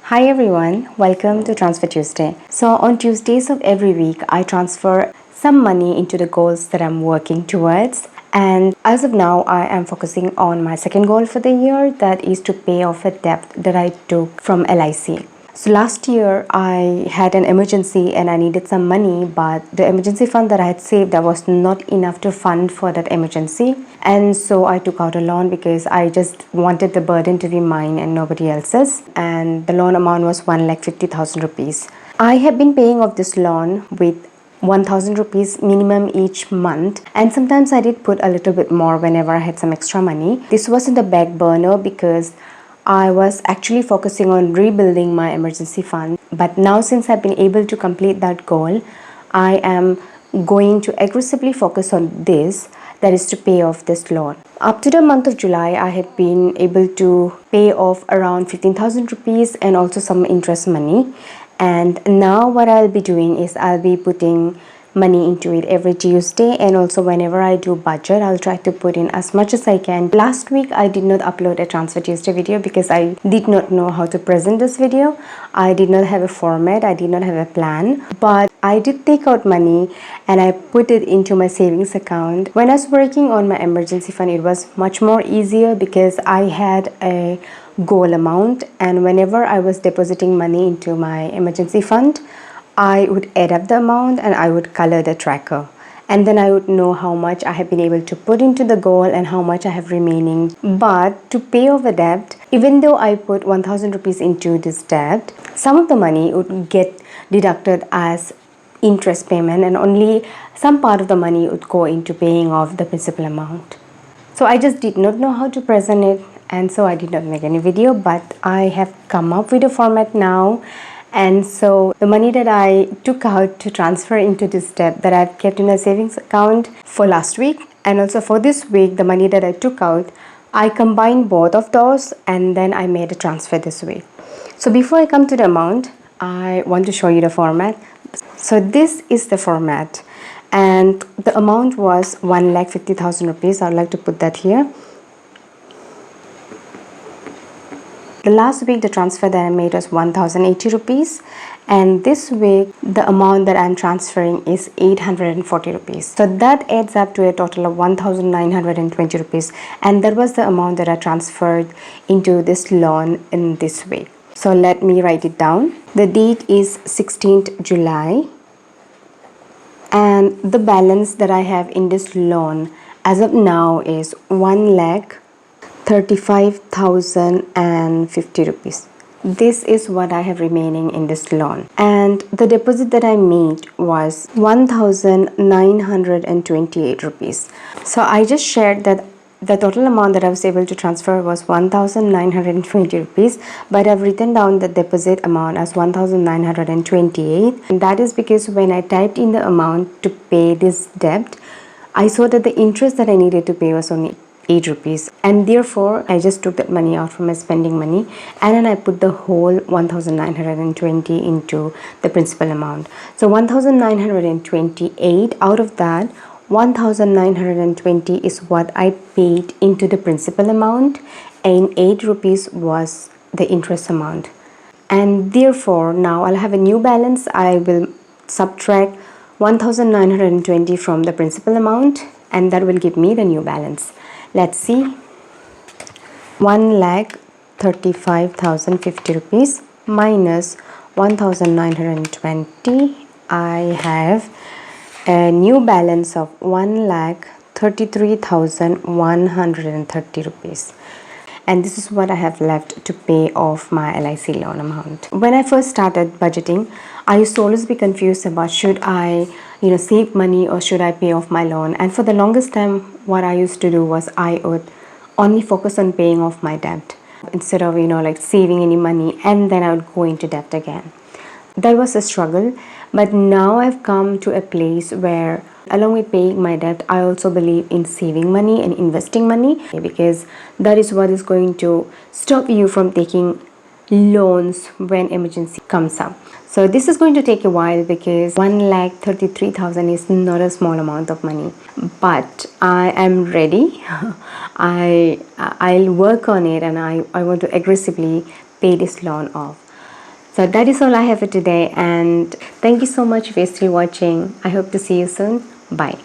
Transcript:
Hi everyone, welcome to Transfer Tuesday. So on Tuesdays of every week, I transfer some money into the goals that I'm working towards. And as of now, I am focusing on my second goal for the year, that is to pay off a debt that I took from LIC. So last year I had an emergency and I needed some money, but the emergency fund that I had saved, that was not enough to fund for that emergency. And so I took out a loan because I just wanted the burden to be mine and nobody else's. And the loan amount was 1,50,000 rupees. I have been paying off this loan with 1,000 rupees minimum each month, and sometimes I did put a little bit more whenever I had some extra money. This was in the back burner because I was actually focusing on rebuilding my emergency fund, but now since I've been able to complete that goal, I am going to aggressively focus on this, that is to pay off this loan. Up to the month of July, I had been able to pay off around 15,000 rupees and also some interest money. And now what I'll be doing is I'll be putting money into it every Tuesday, and also whenever I do budget, I'll try to put in as much as I can. Last week I did not upload a Transfer Tuesday video because I did not know how to present this video. I did not have a format, I did not have a plan, but I did take out money and I put it into my savings account. When I was working on my emergency fund, it was much more easier because I had a goal amount, and whenever I was depositing money into my emergency fund, I would add up the amount and I would color the tracker, and then I would know how much I have been able to put into the goal and how much I have remaining. But to pay off a debt, even though I put 1,000 rupees into this debt, some of the money would get deducted as interest payment and only some part of the money would go into paying off the principal amount. So I just did not know how to present it, and so I did not make any video, but I have come up with a format now. And so the money that I took out to transfer into this debt that I've kept in a savings account for last week, and also for this week, the money that I took out, I combined both of those and then I made a transfer this week. So before I come to the amount, I want to show you the format. So this is the format, and the amount was 1,50,000 rupees. I'd like to put that here. The last week the transfer that I made was 1,080 rupees, and this week the amount that I'm transferring is 840 rupees. So that adds up to a total of 1,920 rupees, and that was the amount that I transferred into this loan in this week. So let me write it down. The date is 16th July, and the balance that I have in this loan as of now is 1,35,050 rupees. This is what I have remaining in this loan, and the deposit that I made was 1,928 rupees. So I just shared that the total amount that I was able to transfer was 1,920 rupees, but I've written down the deposit amount as 1,928, and that is because when I typed in the amount to pay this debt, I saw that the interest that I needed to pay was only 8 rupees, and therefore I just took that money out from my spending money and then I put the whole 1,920 into the principal amount. So 1,928, out of that 1,920 is what I paid into the principal amount, and 8 rupees was the interest amount. And therefore now I'll have a new balance. I will subtract 1,920 from the principal amount, and that will give me the new balance. Let's see. 1,35,050 rupees minus 1,920. I have a new balance of 1,33,130 rupees, and this is what I have left to pay off my LIC loan amount. When I first started budgeting, I used to always be confused about should I save money or should I pay off my loan. And for the longest time, what I used to do was I would only focus on paying off my debt instead of like saving any money, and then I would go into debt again. That was a struggle, but now I've come to a place where along with paying my debt, I also believe in saving money and investing money, because that is what is going to stop you from taking loans when emergency comes up. So this is going to take a while because 1,33,000 is not a small amount of money, but I am ready. I'll work on it, and I want to aggressively pay this loan off. So that is all I have for today, and thank you so much if you're still watching. I hope to see you soon. Bye.